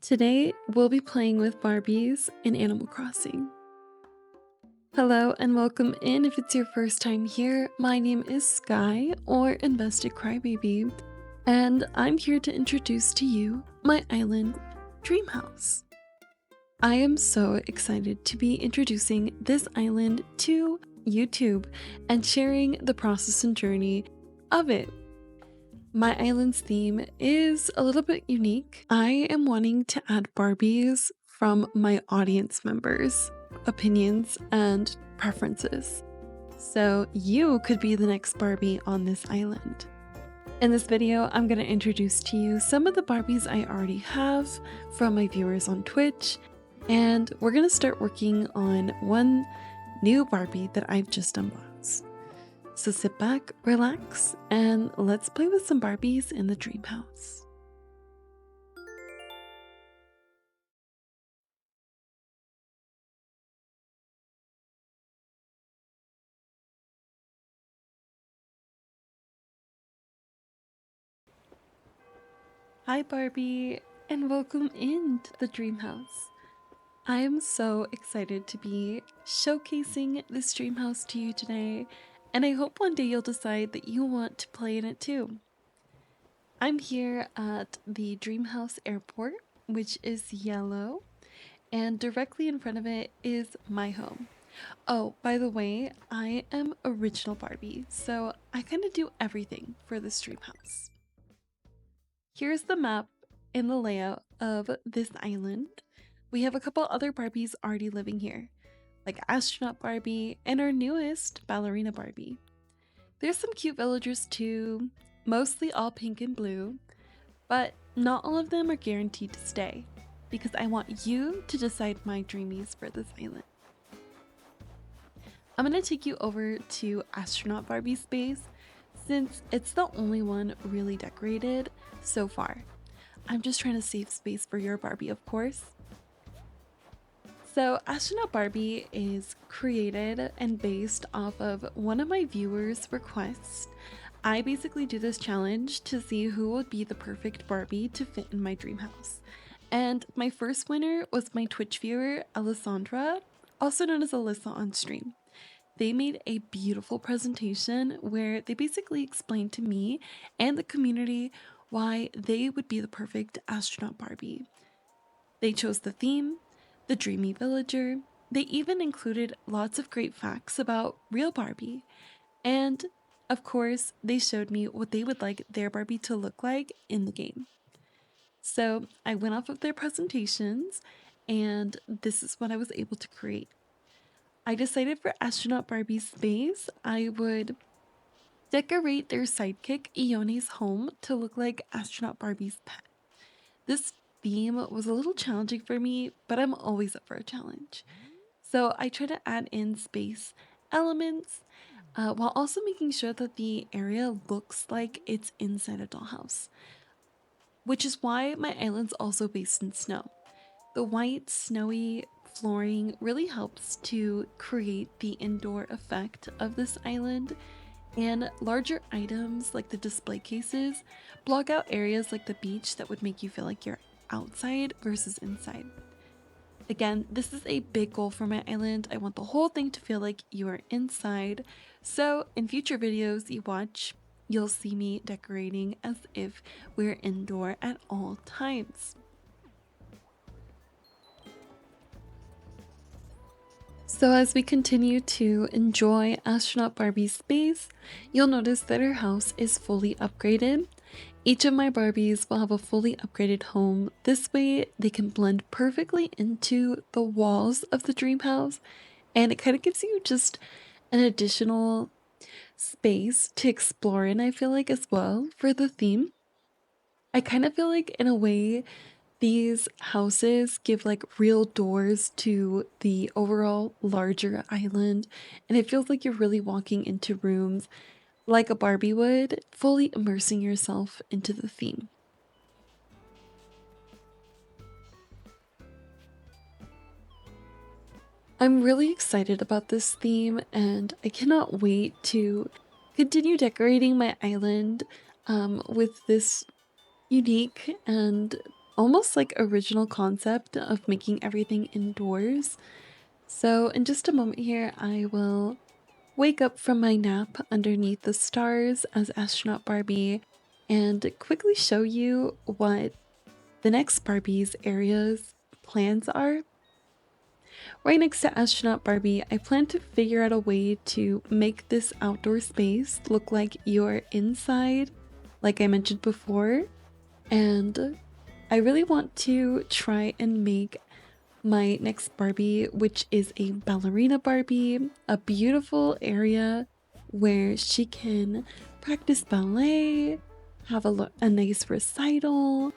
Today, we'll be playing with Barbies in Animal Crossing. Hello and welcome in. If it's your first time here, my name is Skai, or Invested Crybaby, and I'm here to introduce to you my island, Dreamhouse. I am so excited to be introducing this island to YouTube and sharing the process and journey of it. My island's theme is a little bit unique. I am wanting to add Barbies from my audience members' opinions and preferences. So you could be the next Barbie on this island. In this video, I'm going to introduce to you some of the Barbies I already have from my viewers on Twitch, and we're going to start working on one new Barbie that I've just unboxed. So sit back, relax, and let's play with some Barbies in the Dreamhouse. Hi Barbie, and welcome into the Dreamhouse. I am so excited to be showcasing this Dreamhouse to you today, and I hope one day you'll decide that you want to play in it too. I'm here at the Dreamhouse Airport, which is yellow, and directly in front of it is my home. Oh, by the way, I am original Barbie, so I kind of do everything for this Dreamhouse. Here's the map and the layout of this island. We have a couple other Barbies already living here, like Astronaut Barbie and our newest Ballerina Barbie. There's some cute villagers too, mostly all pink and blue, but not all of them are guaranteed to stay, because I want you to decide my dreamies for this island. I'm going to take you over to Astronaut Barbie's space, since it's the only one really decorated so far. I'm just trying to save space for your Barbie, of course. So Astronaut Barbie is created and based off of one of my viewers' requests. I basically do this challenge to see who would be the perfect Barbie to fit in my dream house. And my first winner was my Twitch viewer, Alessandra, also known as Alyssa on stream. They made a beautiful presentation where they basically explained to me and the community why they would be the perfect Astronaut Barbie. They chose the theme, the dreamy villager. They even included lots of great facts about real Barbie. And of course, they showed me what they would like their Barbie to look like in the game. So I went off of their presentations, and this is what I was able to create. I decided for Astronaut Barbie's space, I would decorate their sidekick Ione's home to look like Astronaut Barbie's pet. This theme was a little challenging for me, but I'm always up for a challenge. So I try to add in space elements while also making sure that the area looks like it's inside a dollhouse, which is why my island's also based in snow. The white, snowy flooring really helps to create the indoor effect of this island, and larger items like the display cases block out areas like the beach that would make you feel like you're outside versus inside. Again, this is a big goal for my island. I want the whole thing to feel like you are inside. So in future videos you watch, you'll see me decorating as if we're indoor at all times. So as we continue to enjoy Astronaut Barbie's space, you'll notice that her house is fully upgraded. Each of my Barbies will have a fully upgraded home. This way they can blend perfectly into the walls of the dream house, and it kind of gives you just an additional space to explore in, I feel like, as well for the theme. I kind of feel like in a way these houses give like real doors to the overall larger island, and it feels like you're really walking into rooms like a Barbie would, fully immersing yourself into the theme. I'm really excited about this theme, and I cannot wait to continue decorating my island with this unique and almost like original concept of making everything indoors. So in just a moment here, I will wake up from my nap underneath the stars as Astronaut Barbie and quickly show you what the next Barbie's area's plans are. Right next to Astronaut Barbie, I plan to figure out a way to make this outdoor space look like you're inside, like I mentioned before. And I really want to try and make my next Barbie, which is a ballerina Barbie, a beautiful area where she can practice ballet, have a nice recital,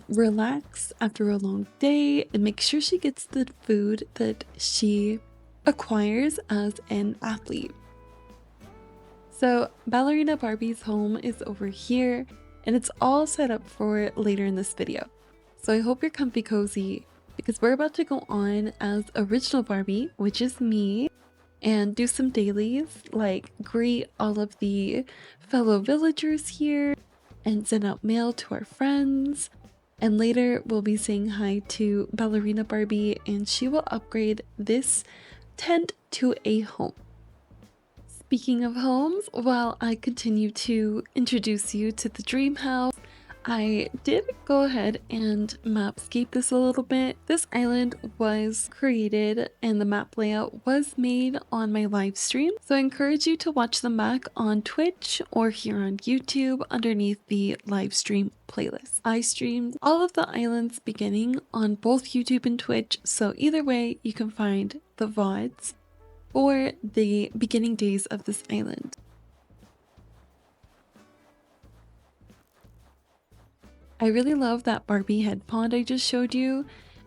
relax after a long day, and make sure she gets the food that she acquires as an athlete. So Ballerina Barbie's home is over here, and it's all set up for later in this video. So I hope you're comfy cozy because we're about to go on as original Barbie, which is me, and do some dailies like greet all of the fellow villagers here and send out mail to our friends. And later we'll be saying hi to Ballerina Barbie and she will upgrade this tent to a home. Speaking of homes, while I continue to introduce you to the Dreamhouse, I did go ahead and mapscape this a little bit. This island was created and the map layout was made on my live stream, so I encourage you to watch them back on Twitch or here on YouTube underneath the live stream playlist. I streamed all of the islands beginning on both YouTube and Twitch, so either way you can find the VODs for the beginning days of this island. I really love that Barbie head pond I just showed you,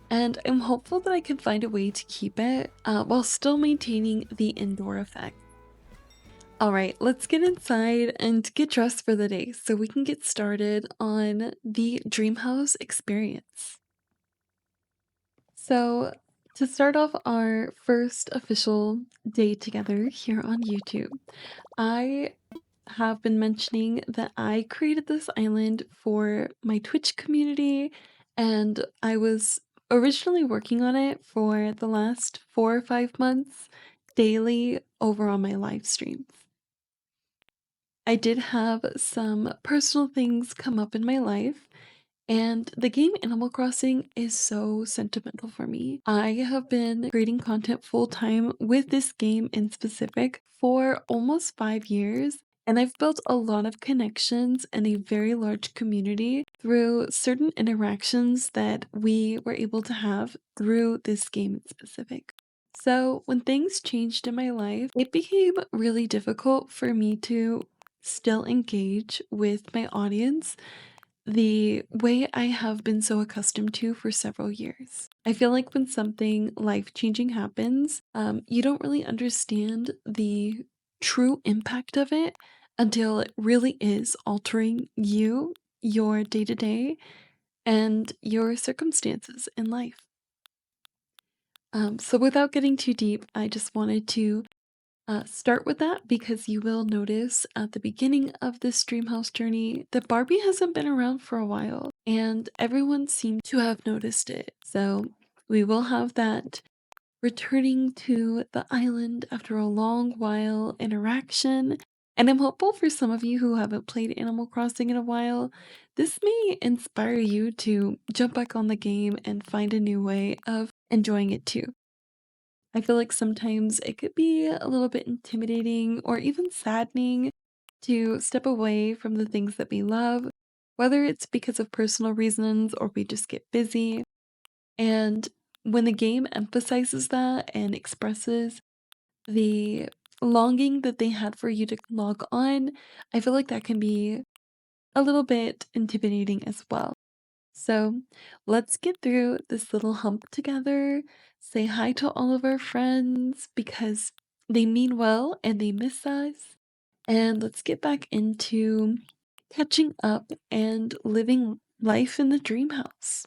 and I'm hopeful that I can find a way to keep it while still maintaining the indoor effect. Alright, let's get inside and get dressed for the day so we can get started on the Dreamhouse experience. So, to start off our first official day together here on YouTube, I have been mentioning that I created this island for my Twitch community, and I was originally working on it for the last 4 or 5 months daily over on my live streams. I did have some personal things come up in my life, and the game Animal Crossing is so sentimental for me. I have been creating content full time with this game in specific for almost 5 years, and I've built a lot of connections and a very large community through certain interactions that we were able to have through this game in specific. So, when things changed in my life, it became really difficult for me to still engage with my audience the way I have been so accustomed to for several years. I feel like when something life-changing happens, you don't really understand the true impact of it until it really is altering you, your day-to-day, and your circumstances in life. So without getting too deep, I just wanted to start with that because you will notice at the beginning of this Dreamhouse journey that Barbie hasn't been around for a while and everyone seemed to have noticed it. So we will have that returning to the island after a long while interaction. And I'm hopeful for some of you who haven't played Animal Crossing in a while, this may inspire you to jump back on the game and find a new way of enjoying it too. I feel like sometimes it could be a little bit intimidating or even saddening to step away from the things that we love, whether it's because of personal reasons or we just get busy. And when the game emphasizes that and expresses the longing that they had for you to log on, I feel like that can be a little bit intimidating as well. So let's get through this little hump together. Say hi to all of our friends because they mean well and they miss us. And let's get back into catching up and living life in the dream house.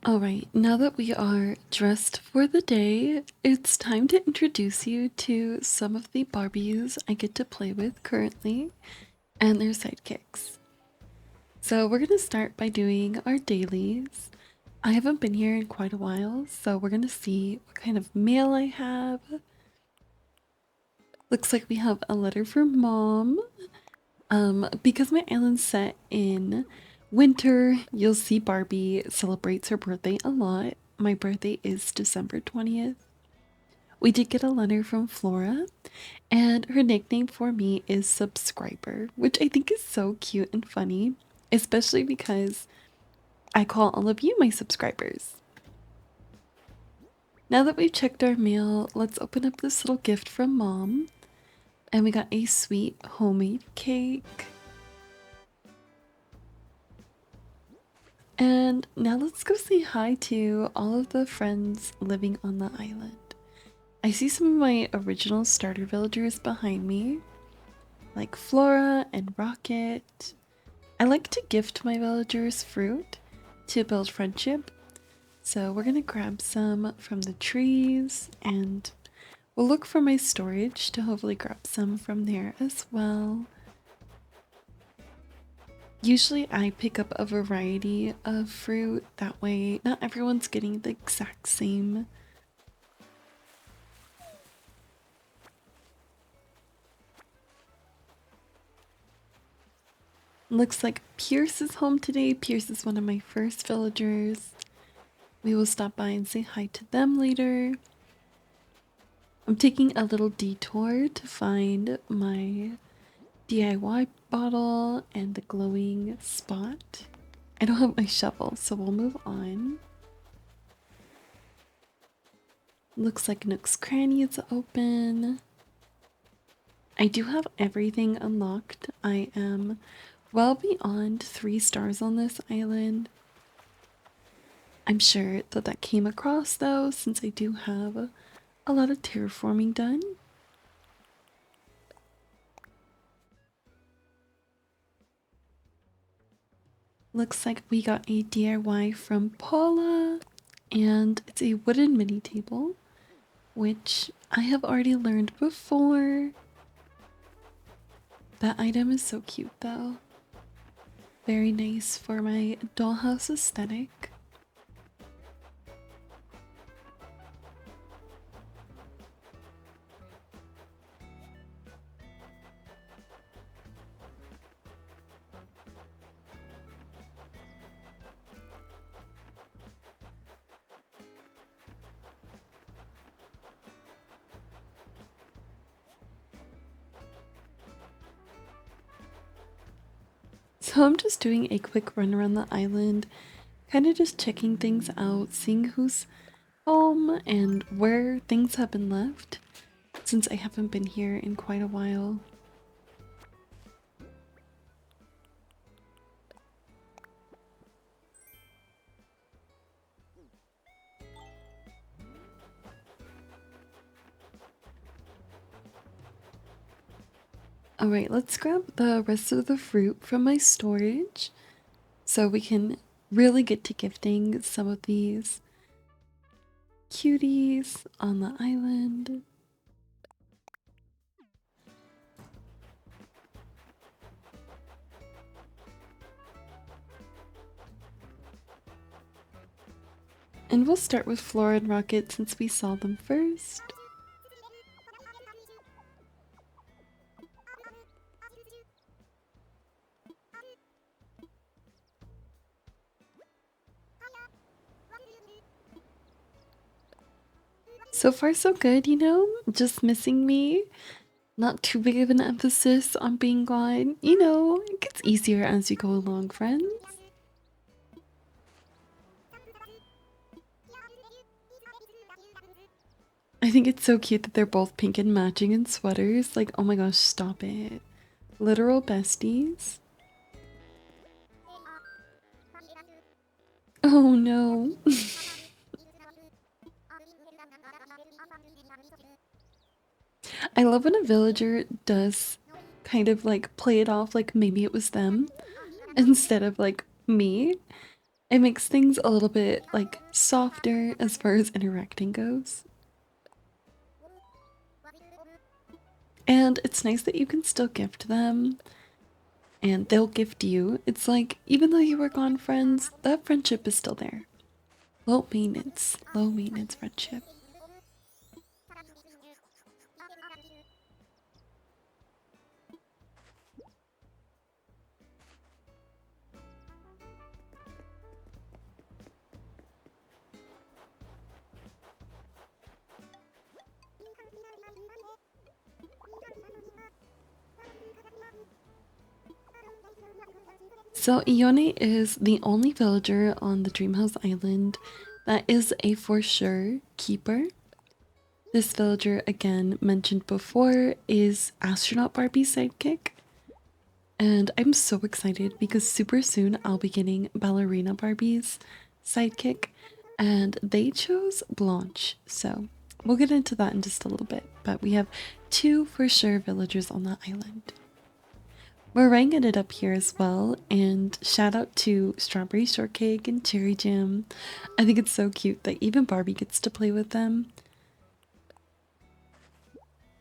Alright, now that we are dressed for the day, it's time to introduce you to some of the Barbies I get to play with currently and their sidekicks. So we're going to start by doing our dailies. I haven't been here in quite a while, so we're going to see what kind of mail I have. Looks like we have a letter from Mom. Because my island's set in winter, you'll see Barbie celebrates her birthday a lot. My birthday is December 20th. We did get a letter from Flora, and her nickname for me is Subscriber, which I think is so cute and funny, especially because I call all of you my subscribers. Now that we've checked our mail, let's open up this little gift from Mom. And we got a sweet homemade cake. And now let's go say hi to all of the friends living on the island. I see some of my original starter villagers behind me, like Flora and Rocket. I like to gift my villagers fruit to build friendship. So we're gonna grab some from the trees, and we'll look for my storage to hopefully grab some from there as well. Usually I pick up a variety of fruit, that way not everyone's getting the exact same. Looks like Pierce is home today. Pierce is one of my first villagers. We will stop by and say hi to them later. I'm taking a little detour to find my DIY bottle and the glowing spot. I don't have my shovel, so we'll move on. Looks like Nook's Cranny is open. I do have everything unlocked. I am well beyond 3 stars on this island. I'm sure that came across though, since I do have a lot of terraforming done. Looks like we got a DIY from Paula, and it's a wooden mini table, which I have already learned before. That item is so cute though. Very nice for my dollhouse aesthetic. So I'm just doing a quick run around the island, kind of just checking things out, seeing who's home and where things have been left, since I haven't been here in quite a while. Alright, let's grab the rest of the fruit from my storage so we can really get to gifting some of these cuties on the island. And we'll start with Flora and Rocket since we saw them first. So far so good, you know? Just missing me. Not too big of an emphasis on being gone. You know, it gets easier as you go along, friends. I think it's so cute that they're both pink and matching in sweaters. Like, oh my gosh, stop it. Literal besties. Oh no. I love when a villager does kind of like play it off like maybe it was them instead of like me. It makes things a little bit like softer as far as interacting goes. And it's nice that you can still gift them and they'll gift you. It's like, even though you were gone, friends, that friendship is still there. Low maintenance friendship. So Ione is the only villager on the Dreamhouse Island that is a for sure keeper. This villager, again mentioned before, is Astronaut Barbie's sidekick. And I'm so excited because super soon I'll be getting Ballerina Barbie's sidekick, and they chose Blanche. So we'll get into that in just a little bit. But we have two for sure villagers on the island. Meringue ended up here as well, and shout out to Strawberry Shortcake and Cherry Jam. I think it's so cute that even Barbie gets to play with them.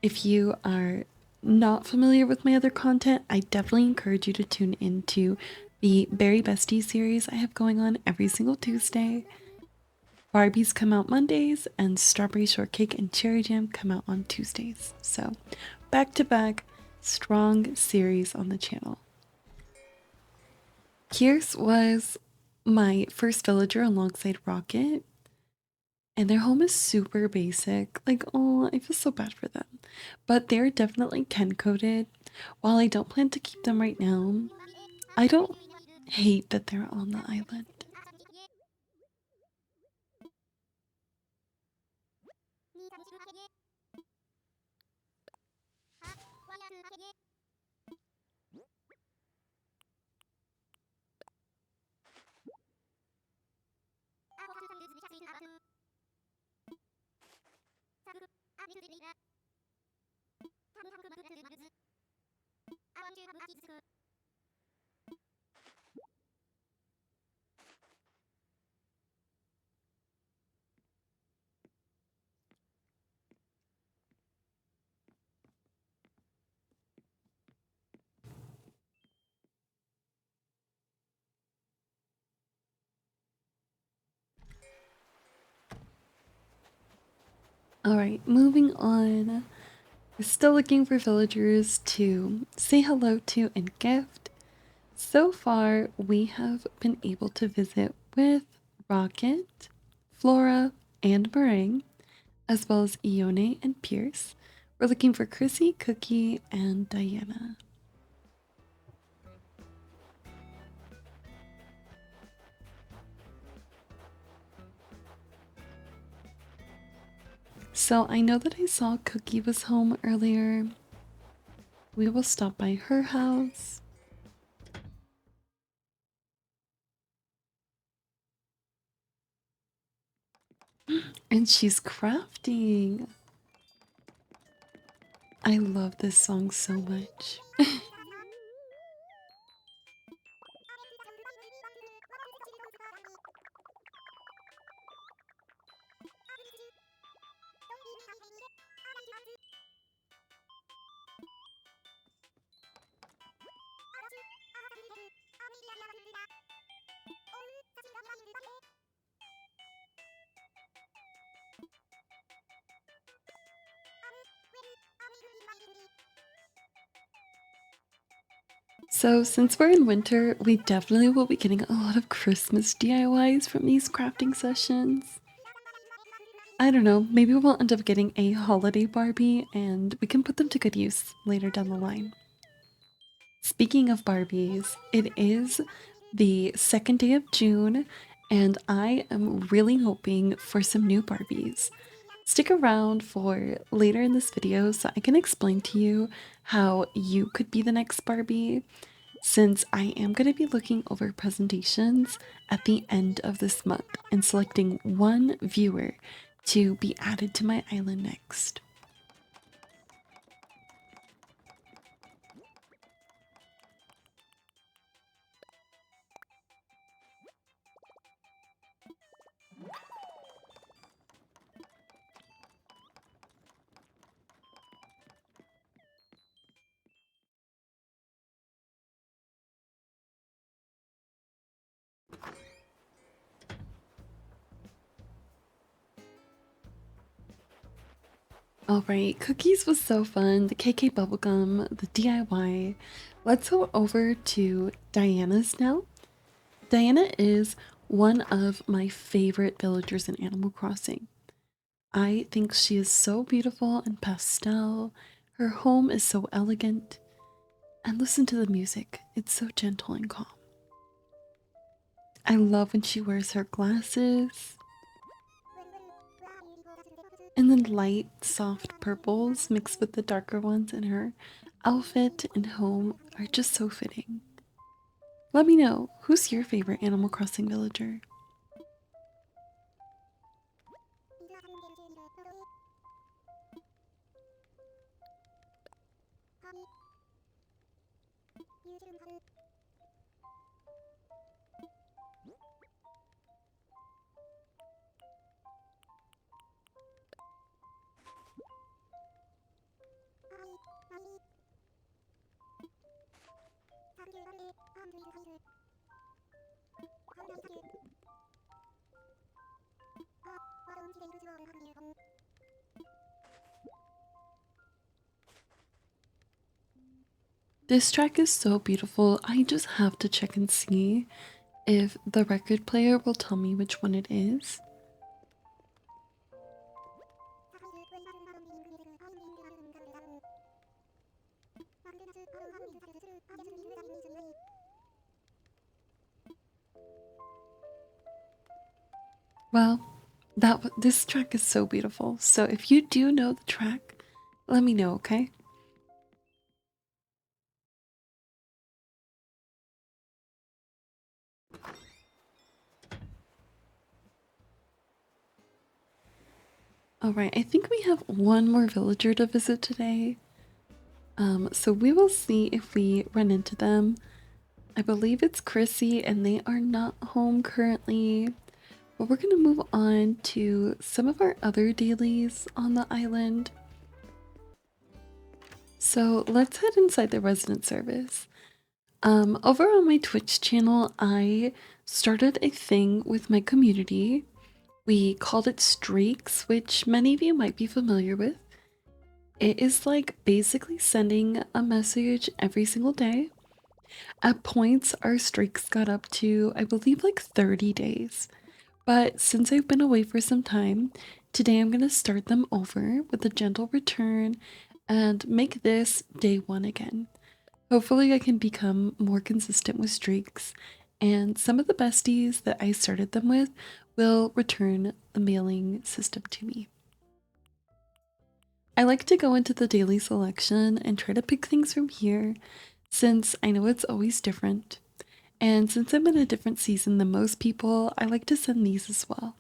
If you are not familiar with my other content, I definitely encourage you to tune into the Berry Bestie series I have going on every single Tuesday. Barbies come out Mondays, and Strawberry Shortcake and Cherry Jam come out on Tuesdays. So, back to back, strong series on the channel. Pierce was my first villager alongside Rocket, and their home is super basic. Like, oh, I feel so bad for them. But they're definitely Ken coded. While I don't plan to keep them right now, I don't hate that they're on the island. Alright, moving on. We're still looking for villagers to say hello to and gift. So far, we have been able to visit with Rocket, Flora, and Meringue, as well as Ione and Pierce. We're looking for Chrissy, Cookie, and Diana. So I know that I saw Cookie was home earlier. We will stop by her house. And she's crafting. I love this song so much. So since we're in winter, we definitely will be getting a lot of Christmas DIYs from these crafting sessions. I don't know, maybe we'll end up getting a holiday Barbie and we can put them to good use later down the line. Speaking of Barbies, it is the second day of June and I am really hoping for some new Barbies. Stick around for later in this video so I can explain to you how you could be the next Barbie, since I am going to be looking over presentations at the end of this month and selecting one viewer to be added to my island next. Alright, cookies was so fun. The KK bubblegum, the DIY. Let's go over to Diana's now. Diana is one of my favorite villagers in Animal Crossing. I think she is so beautiful and pastel. Her home is so elegant. And listen to the music, it's so gentle and calm. I love when she wears her glasses. And then light, soft purples mixed with the darker ones in her outfit and home are just so fitting. Let me know, who's your favorite Animal Crossing villager? This track is so beautiful. I just have to check and see if the record player will tell me which one it is. Well, this track is so beautiful. So if you do know the track, let me know, okay? Alright, I think we have one more villager to visit today. So we will see if we run into them. I believe it's Chrissy and they are not home currently. But we're gonna move on to some of our other dailies on the island. So let's head inside the resident service. Over on my Twitch channel, I started a thing with my community. We called it Streaks, which many of you might be familiar with. It is like basically sending a message every single day. At points, our streaks got up to, I believe, like 30 days. But since I've been away for some time, today I'm going to start them over with a gentle return and make this day one again. Hopefully I can become more consistent with streaks, and some of the besties that I started them with will return the mailing system to me. I like to go into the daily selection and try to pick things from here, since I know it's always different. And since I'm in a different season than most people, I like to send these as well.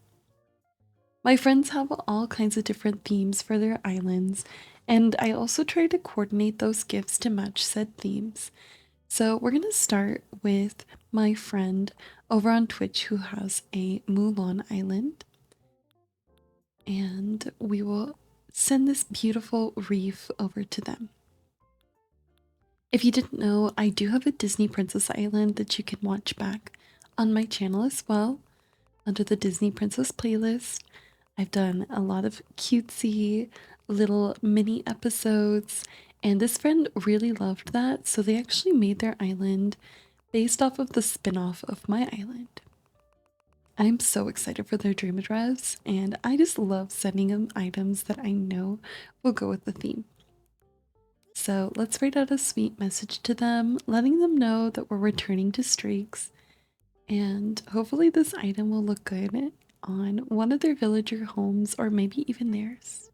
My friends have all kinds of different themes for their islands, and I also try to coordinate those gifts to match said themes. So we're gonna start with my friend over on Twitch who has a Mulan island. And we will send this beautiful reef over to them. If you didn't know, I do have a Disney Princess Island that you can watch back on my channel as well, under the Disney Princess playlist. I've done a lot of cutesy little mini episodes, and this friend really loved that, so they actually made their island based off of the spin-off of my island. I'm so excited for their dream address, and I just love sending them items that I know will go with the theme. So let's write out a sweet message to them, letting them know that we're returning to Streaks, and hopefully this item will look good on one of their villager homes or maybe even theirs.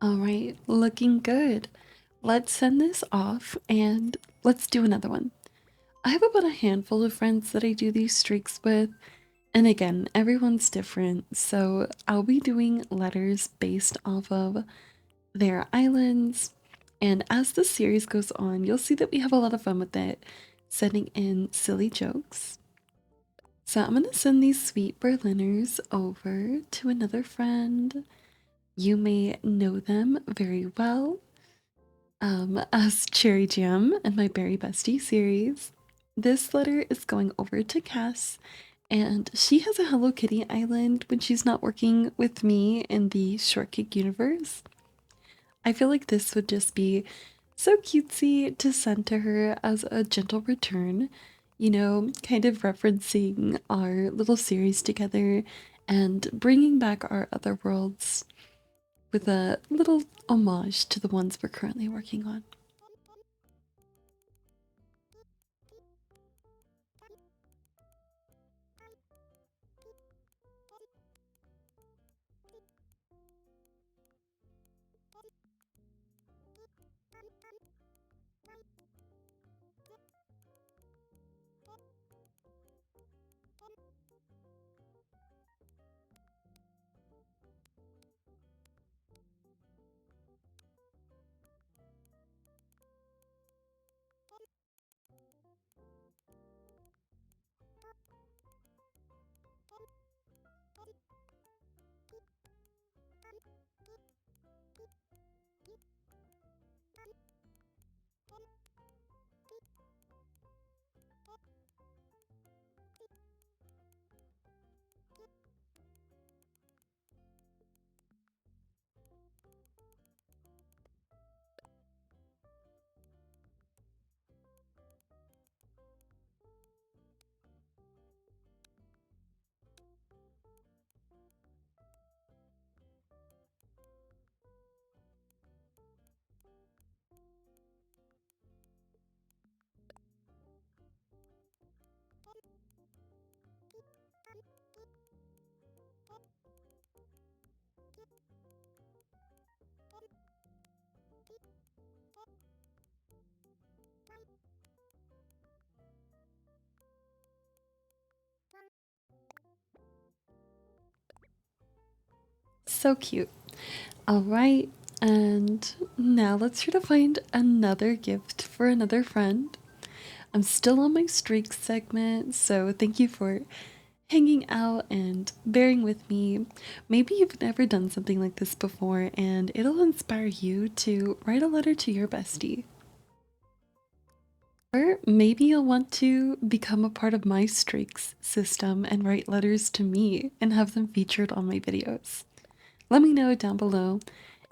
All right, looking good. Let's send this off and let's do another one. I have about a handful of friends that I do these streaks with, and again, everyone's different, so I'll be doing letters based off of their islands. And as the series goes on, you'll see that we have a lot of fun with it, sending in silly jokes. So I'm gonna send these sweet Berliners over to another friend. You may know them very well as Cherry Jam and my Berry Bestie series. This letter is going over to Cass, and she has a Hello Kitty island when she's not working with me in the Shortcake universe. I feel like this would just be so cutesy to send to her as a gentle return, you know, kind of referencing our little series together and bringing back our other worlds with a little homage to the ones we're currently working on. So cute. All right, and now let's try to find another gift for another friend. I'm still on my streak segment, so thank you for hanging out and bearing with me. Maybe you've never done something like this before, and it'll inspire you to write a letter to your bestie. Or maybe you'll want to become a part of my streaks system and write letters to me and have them featured on my videos. Let me know down below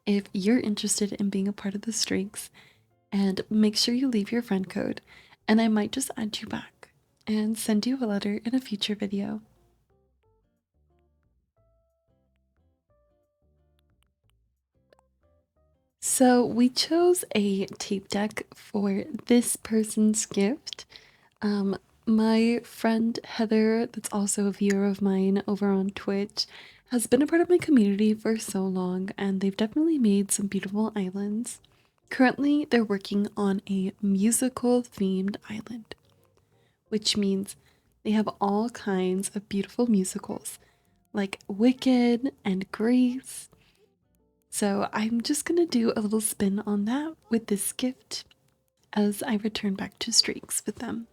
if you're interested in being a part of the streaks, and make sure you leave your friend code, and I might just add you back and send you a letter in a future video. So we chose a tape deck for this person's gift. Um, my friend Heather, that's also a viewer of mine over on Twitch, has been a part of my community for so long, and they've definitely made some beautiful islands. Currently, they're working on a musical themed island, which means they have all kinds of beautiful musicals like Wicked and Grease. So I'm just gonna do a little spin on that with this gift as I return back to streaks with them.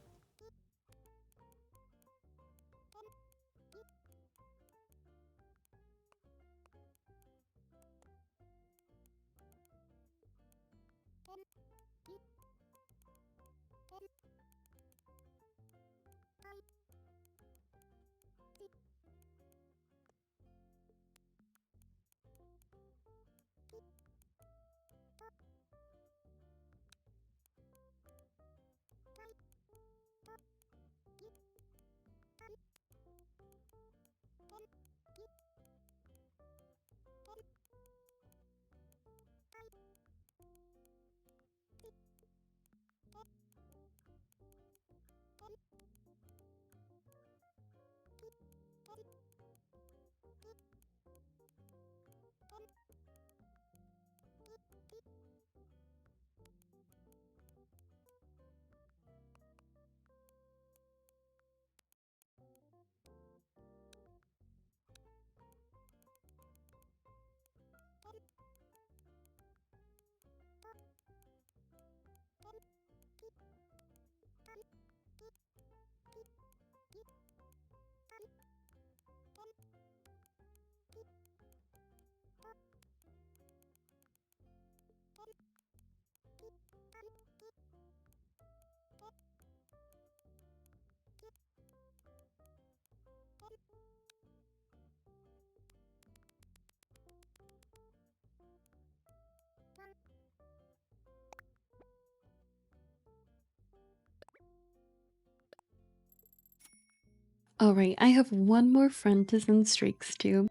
All right, I have one more friend to send streaks to,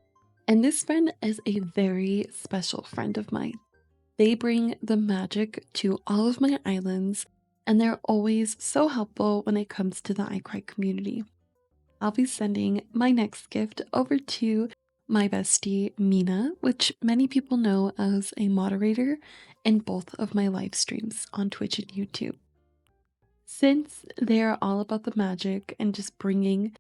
and this friend is a very special friend of mine. They bring the magic to all of my islands, and they're always so helpful when it comes to the iCry community. I'll be sending my next gift over to my bestie, Mina, which many people know as a moderator in both of my live streams on Twitch and YouTube. Since they're all about the magic and just bringing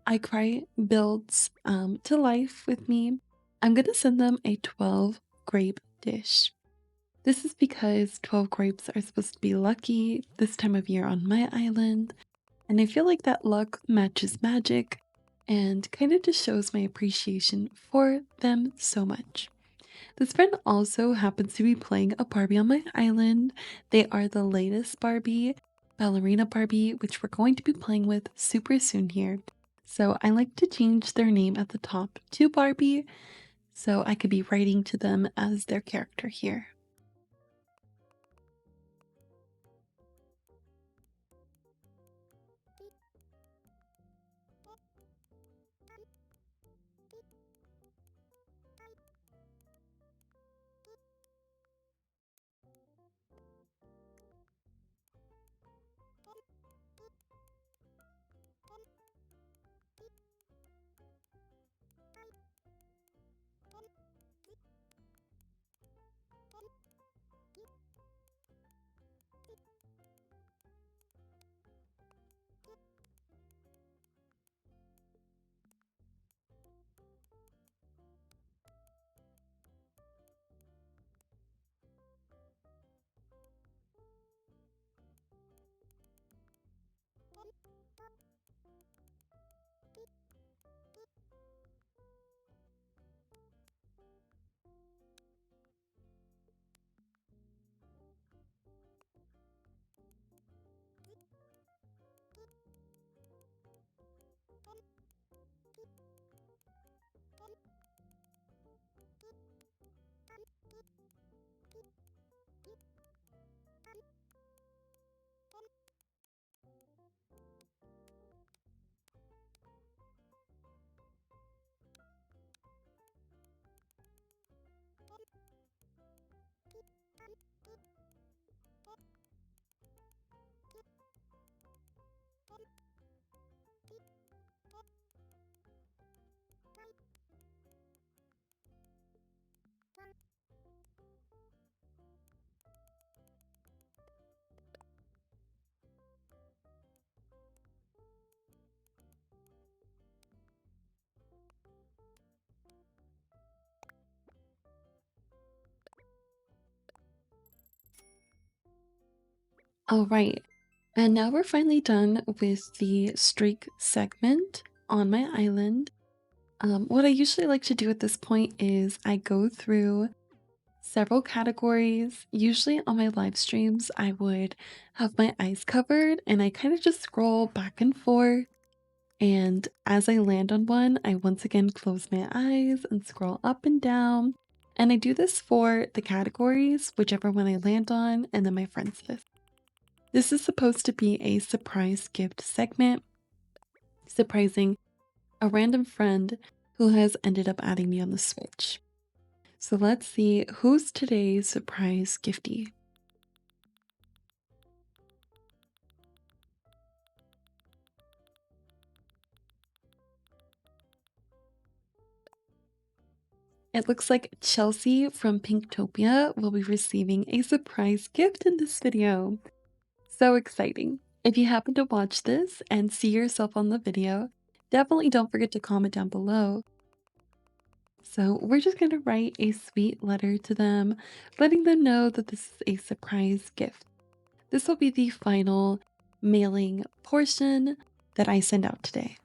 iCry builds to life with me, I'm going to send them a 12 grape dish. This is because 12 grapes are supposed to be lucky this time of year on my island, and I feel like that luck matches magic and kind of just shows my appreciation for them so much. This friend also happens to be playing a Barbie on my island. They are the latest Barbie, Ballerina Barbie, which we're going to be playing with super soon here. So I like to change their name at the top to Barbie so I could be writing to them as their character here. All right, and now we're finally done with the streak segment on my island. What I usually like to do at this point is I go through several categories. Usually on my live streams, I would have my eyes covered and I kind of just scroll back and forth. And as I land on one, I once again close my eyes and scroll up and down. And I do this for the categories, whichever one I land on, and then my friends list. This is supposed to be a surprise gift segment, surprising a random friend who has ended up adding me on the Switch. So let's see who's today's surprise giftee. It looks like Chelsea from Pinktopia will be receiving a surprise gift in this video. So exciting. If you happen to watch this and see yourself on the video, definitely don't forget to comment down below. So we're just going to write a sweet letter to them, letting them know that this is a surprise gift. This will be the final mailing portion that I send out today.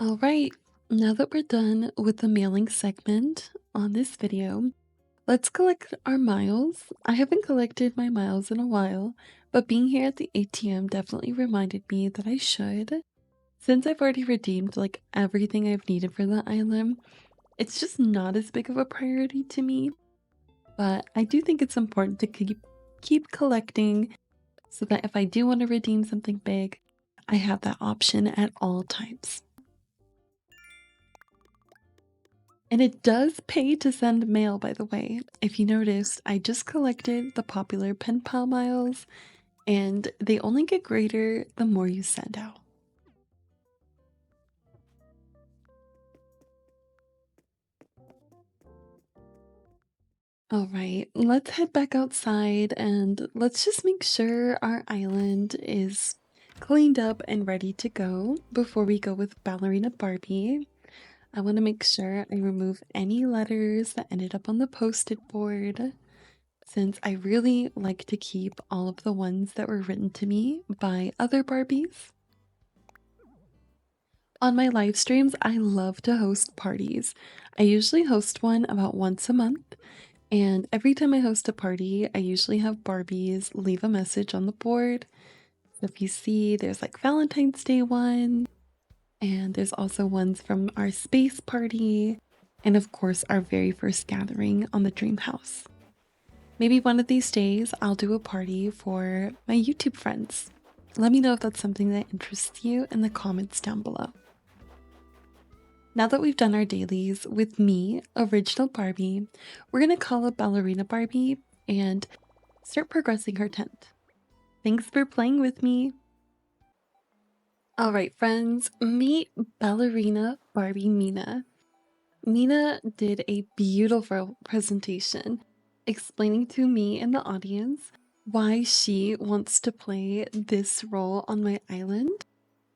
All right, now that we're done with the mailing segment on this video, let's collect our miles. I haven't collected my miles in a while, but being here at the ATM definitely reminded me that I should. Since I've already redeemed like everything I've needed for the island, it's just not as big of a priority to me. But I do think it's important to keep collecting so that if I do want to redeem something big, I have that option at all times. And it does pay to send mail, by the way. If you noticed, I just collected the popular pen pal miles, and they only get greater the more you send out. All right, let's head back outside and let's just make sure our island is cleaned up and ready to go before we go with Ballerina Barbie. I want to make sure I remove any letters that ended up on the post-it board, since I really like to keep all of the ones that were written to me by other Barbies. On my live streams, I love to host parties. I usually host one about once a month, and every time I host a party, I usually have Barbies leave a message on the board. So if you see, there's like Valentine's Day one, and there's also ones from our space party, and of course, our very first gathering on the Dreamhouse. Maybe one of these days, I'll do a party for my YouTube friends. Let me know if that's something that interests you in the comments down below. Now that we've done our dailies with me, Original Barbie, we're going to call up Ballerina Barbie and start progressing her tent. Thanks for playing with me. Alright friends, meet Ballerina Barbie Mina. Mina did a beautiful presentation explaining to me and the audience why she wants to play this role on my island.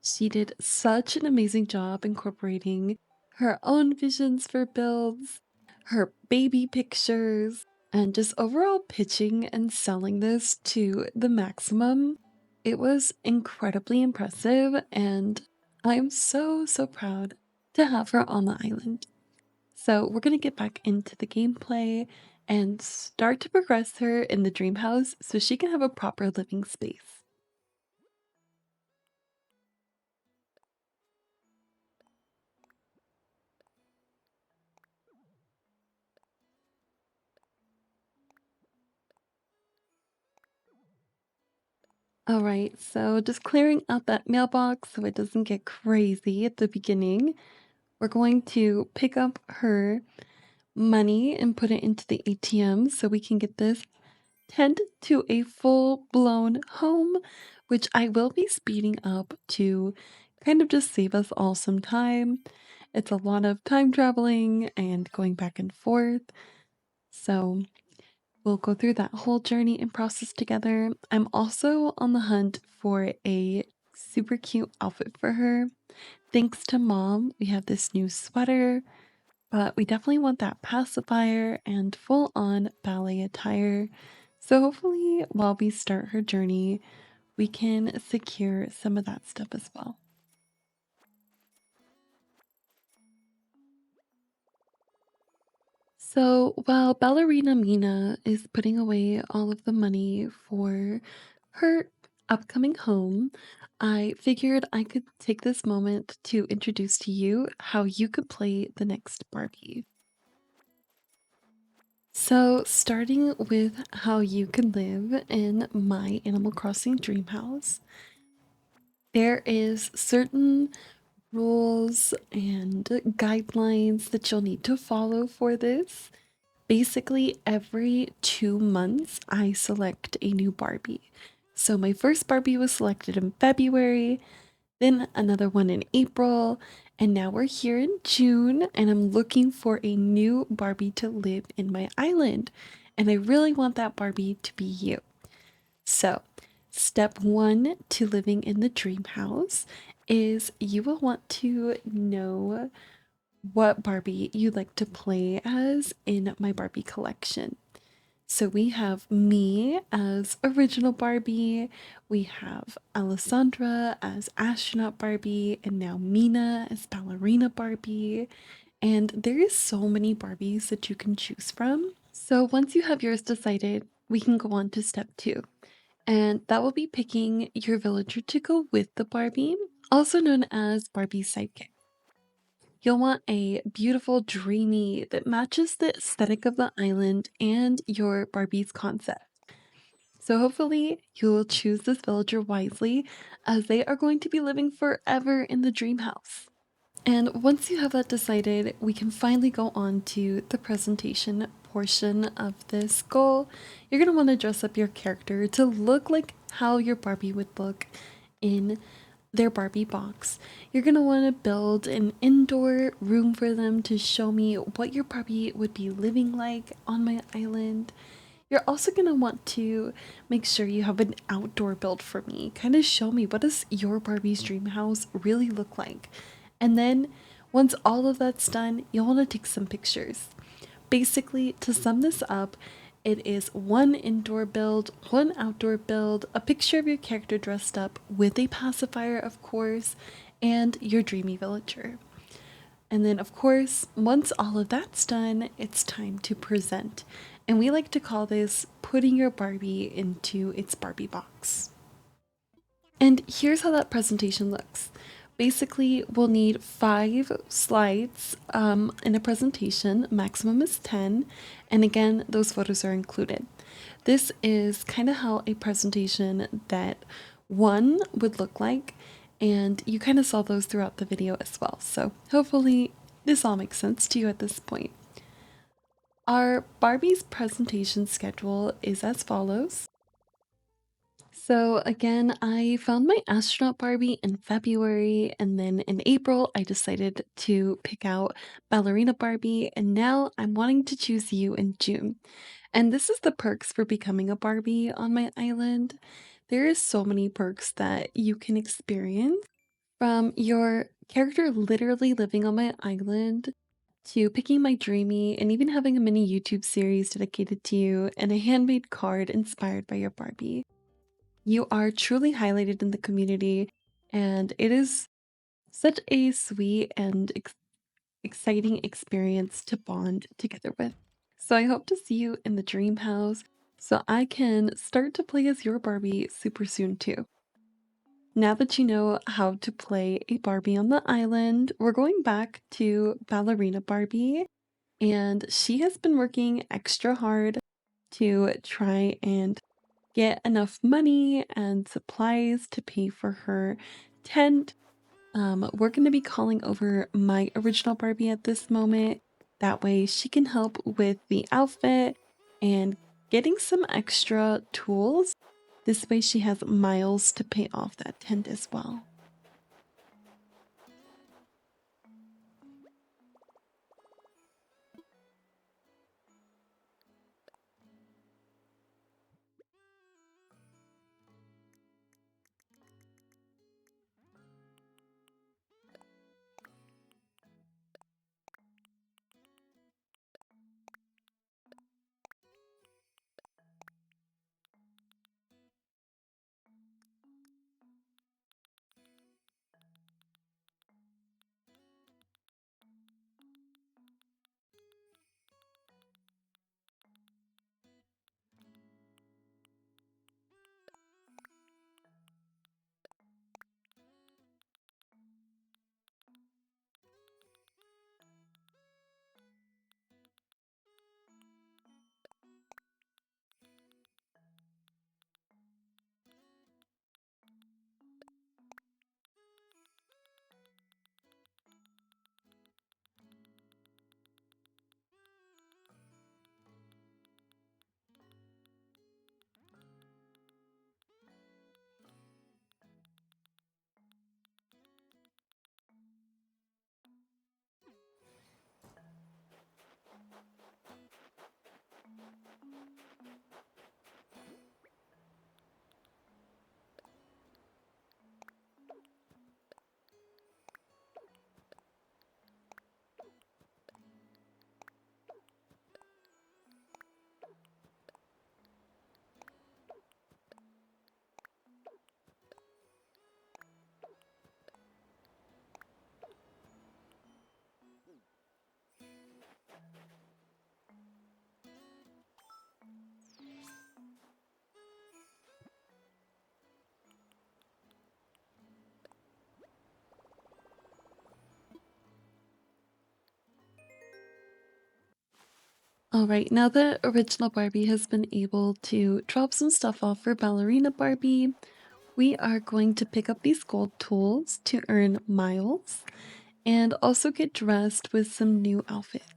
She did such an amazing job incorporating her own visions for builds, her baby pictures, and just overall pitching and selling this to the maximum. It was incredibly impressive, and I'm so, so proud to have her on the island. So, we're going to get back into the gameplay and start to progress her in the dream house so she can have a proper living space. All right, so just clearing out that mailbox so it doesn't get crazy at the beginning. We're going to pick up her money and put it into the ATM so we can get this turned to a full-blown home, which I will be speeding up to kind of just save us all some time. It's a lot of time traveling and going back and forth. So we'll go through that whole journey and process together. I'm also on the hunt for a super cute outfit for her. Thanks to mom, we have this new sweater, but we definitely want that pacifier and full on ballet attire. So hopefully, while we start her journey, we can secure some of that stuff as well. So while Ballerina Mina is putting away all of the money for her upcoming home, I figured I could take this moment to introduce to you how you could play the next Barbie. So, starting with how you can live in my Animal Crossing Dreamhouse, there is certain rules and guidelines that you'll need to follow for this. Basically, every 2 months, I select a new Barbie. So, my first Barbie was selected in February, then another one in April, and now we're here in June, and I'm looking for a new Barbie to live in my island. And I really want that Barbie to be you. So, step one to living in the dream house is you will want to know what Barbie you'd like to play as in my Barbie collection. So we have me as original Barbie, we have Alessandra as astronaut Barbie, and now Mina as ballerina Barbie. And there is so many Barbies that you can choose from. So once you have yours decided, we can go on to step two. And that will be picking your villager to go with the Barbie, also known as Barbie's sidekick. You'll want a beautiful dreamy that matches the aesthetic of the island and your Barbie's concept. So hopefully you will choose this villager wisely as they are going to be living forever in the dream house. And once you have that decided, we can finally go on to the presentation portion of this goal. You're going to want to dress up your character to look like how your Barbie would look in their Barbie box. You're going to want to build an indoor room for them to show me what your Barbie would be living like on my island. You're also going to want to make sure you have an outdoor build for me. Kind of show me, what does your Barbie's dream house really look like? And then once all of that's done, you'll want to take some pictures. Basically, to sum this up, it is one indoor build, one outdoor build, a picture of your character dressed up with a pacifier, of course, and your dreamy villager. And then, of course, once all of that's done, it's time to present. And we like to call this putting your Barbie into its Barbie box. And here's how that presentation looks. Basically, we'll need 5 slides in a presentation. Maximum is 10. And again, those photos are included. This is kind of how a presentation that one would look like. And you kind of saw those throughout the video as well. So hopefully this all makes sense to you at this point. Our Barbie's presentation schedule is as follows. So again, I found my astronaut Barbie in February, and then in April, I decided to pick out Ballerina Barbie, and now I'm wanting to choose you in June. And this is the perks for becoming a Barbie on my island. There is so many perks that you can experience from your character literally living on my island to picking my dreamy and even having a mini YouTube series dedicated to you and a handmade card inspired by your Barbie. You are truly highlighted in the community, and it is such a sweet and exciting experience to bond together with. So I hope to see you in the Dreamhouse so I can start to play as your Barbie super soon too. Now that you know how to play a Barbie on the island, we're going back to Ballerina Barbie, and she has been working extra hard to try and get enough money and supplies to pay for her tent. We're going to be calling over my original Barbie at this moment. That way she can help with the outfit and getting some extra tools. This way she has miles to pay off that tent as well. All right, now that original Barbie has been able to drop some stuff off for Ballerina Barbie, we are going to pick up these gold tools to earn miles and also get dressed with some new outfits.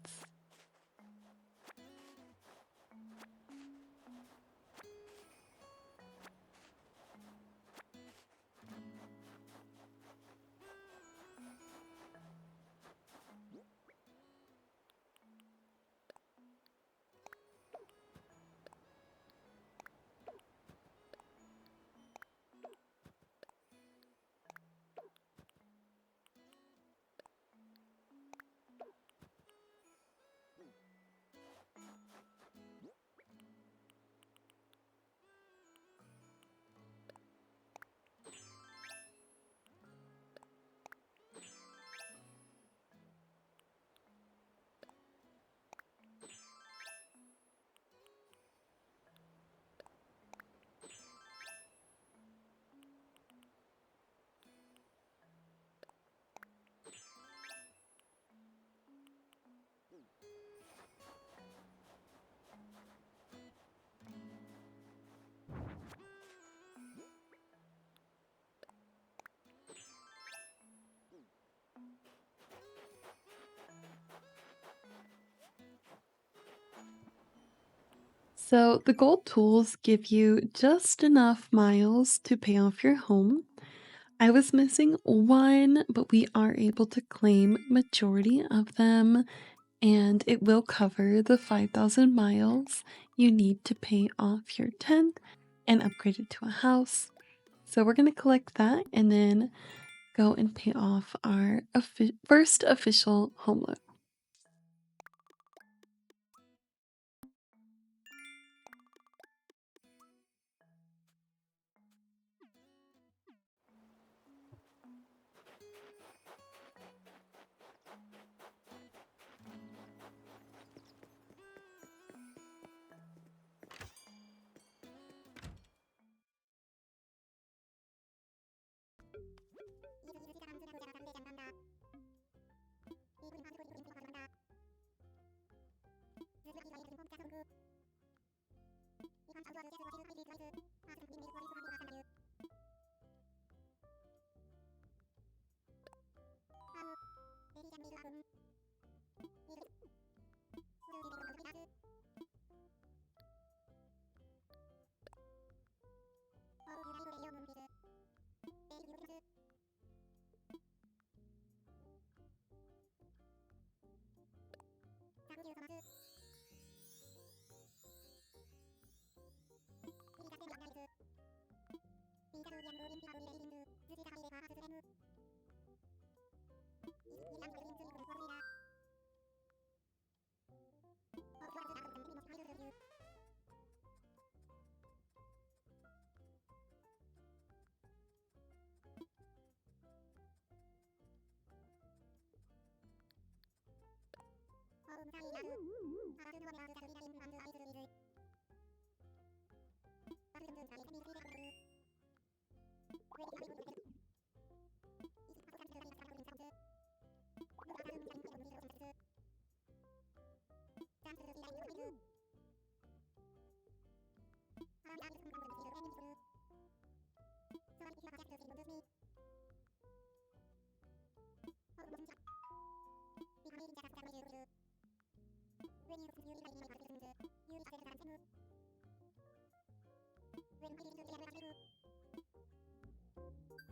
So the gold tools give you just enough miles to pay off your home. I was missing one, but we are able to claim majority of them, and it will cover the 5,000 miles you need to pay off your tent and upgrade it to a house. So we're going to collect that and then go and pay off our first official home loan.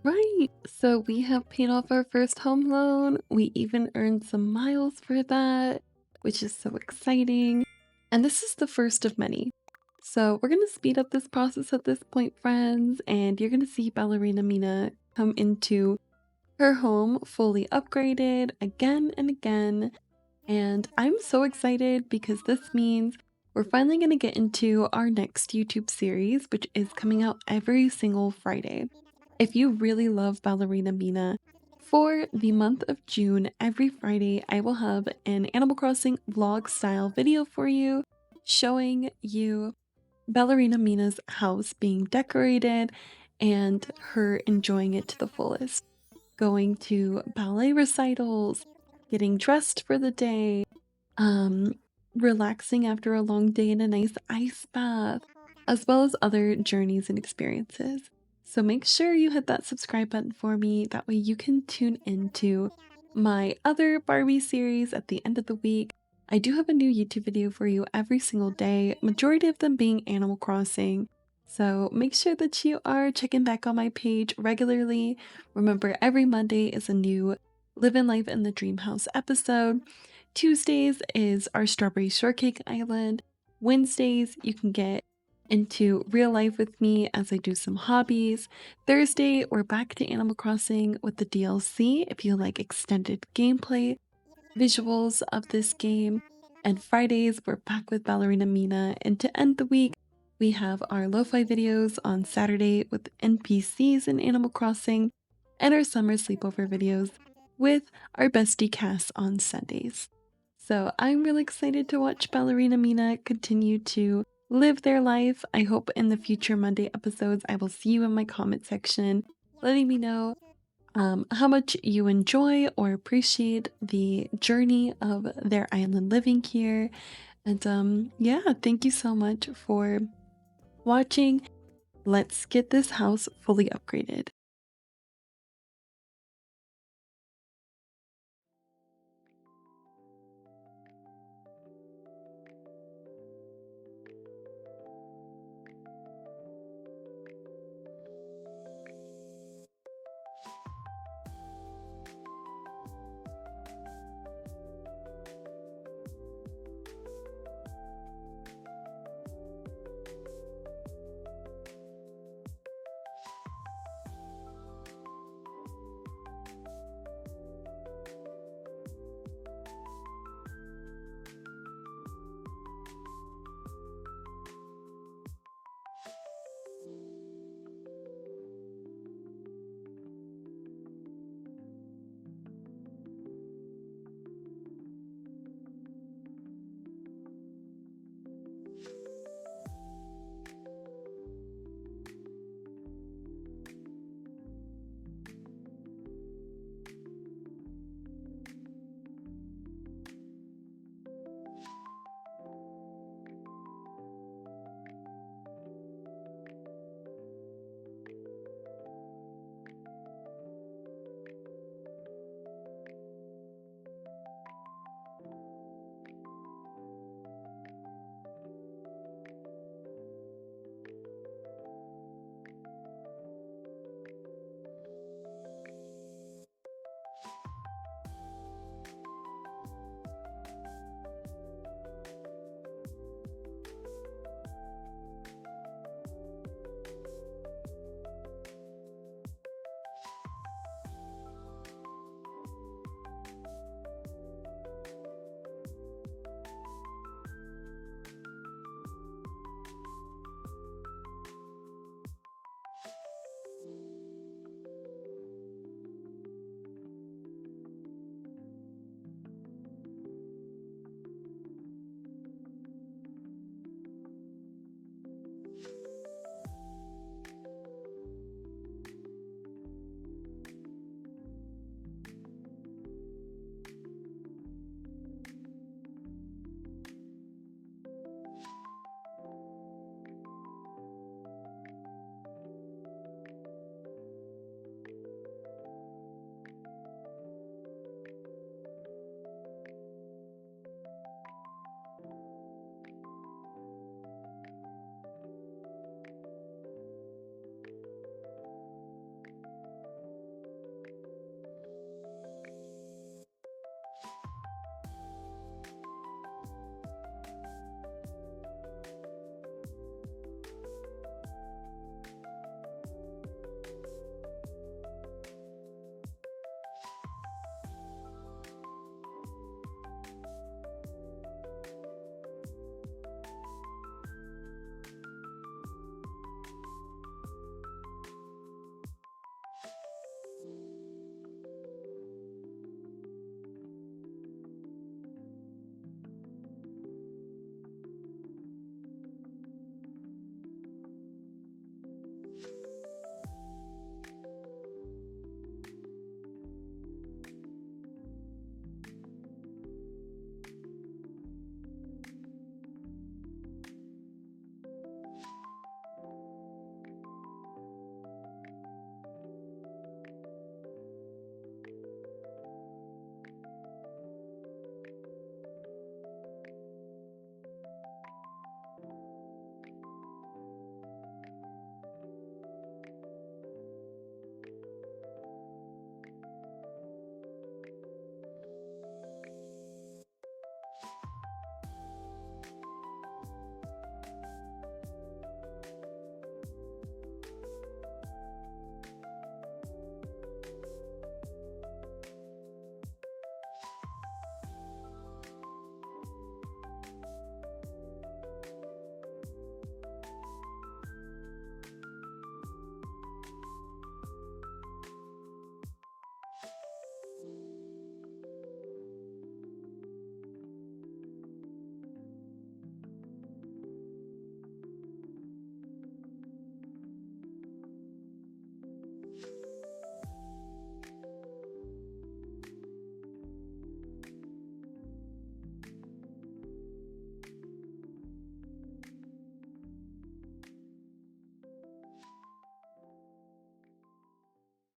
Right, so we have paid off our first home loan. We even earned some miles for that, which is so exciting. And this is the first of many. So we're going to speed up this process at this point, friends, and you're going to see Ballerina Mina come into her home fully upgraded again and again. And I'm so excited because this means we're finally going to get into our next YouTube series, which is coming out every single Friday. If you really love Ballerina Mina, for the month of June, every Friday, I will have an Animal Crossing vlog style video for you showing you Ballerina Mina's house being decorated and her enjoying it to the fullest. Going to ballet recitals, getting dressed for the day, um, relaxing after a long day in a nice ice bath, as well as other journeys and experiences. So make sure you hit that subscribe button for me. That way you can tune into my other Barbie series at the end of the week. I do have a new YouTube video for you every single day, majority of them being Animal Crossing. So make sure that you are checking back on my page regularly. Remember, every Monday is a new Living Life in the Dreamhouse episode. Tuesdays is our Strawberry Shortcake Island. Wednesdays, you can get into real life with me as I do some hobbies. Thursday, we're back to Animal Crossing with the DLC if you like extended gameplay visuals of this game. And Fridays, we're back with Ballerina Mina. And to end the week, we have our lo-fi videos on Saturday with NPCs in Animal Crossing and our summer sleepover videos with our bestie Cass on Sundays. So I'm really excited to watch Ballerina Mina continue to live their life. I hope in the future Monday episodes I will see you in my comment section letting me know how much you enjoy or appreciate the journey of their island living here. And yeah, thank you so much for watching. Let's get this house fully upgraded.